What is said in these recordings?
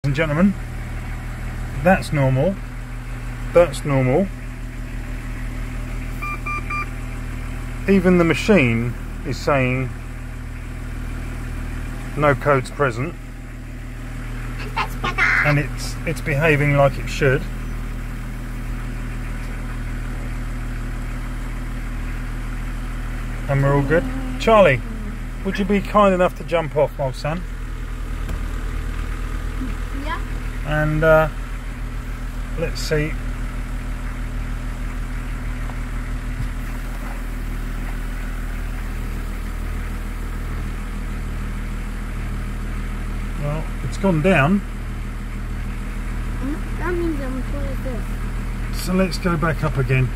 and gentlemen, that's normal. That's normal. Even the machine is saying no codes present, and it's behaving like it should. And we're all good. Charlie, would you be kind enough to jump off, old son? Yeah. And let's see. Well, it's gone down. That means I'm towards this. So let's go back up again.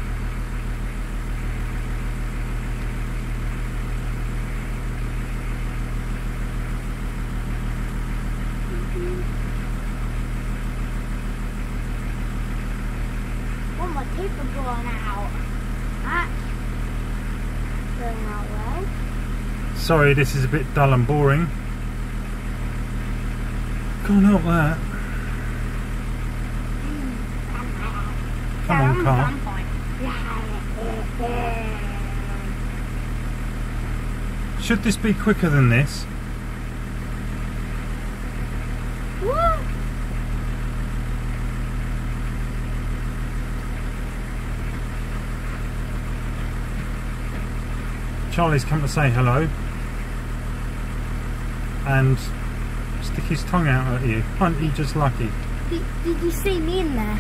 Oh, my paper going out. That's going out well. Sorry, this is a bit dull and boring. Can't help that. Come on, car. Should this be quicker than this? What? Charlie's come to say hello and stick his tongue out at you. Aren't you just lucky? Did you see me in there?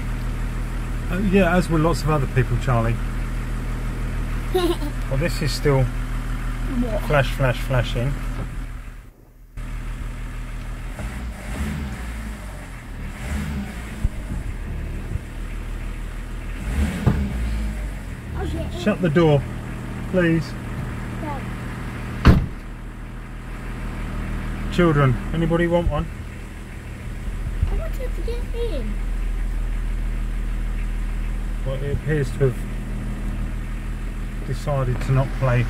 Yeah, as were lots of other people, Charlie. Well, this is still flashing. Shut the door, please. Children, anybody want one? I wanted to get in. Well, it appears to have decided to not play.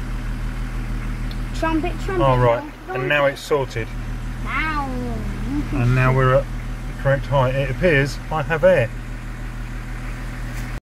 Trumpet. Oh, right. And now it's sorted. Now. And now we're at the correct height. It appears I have air.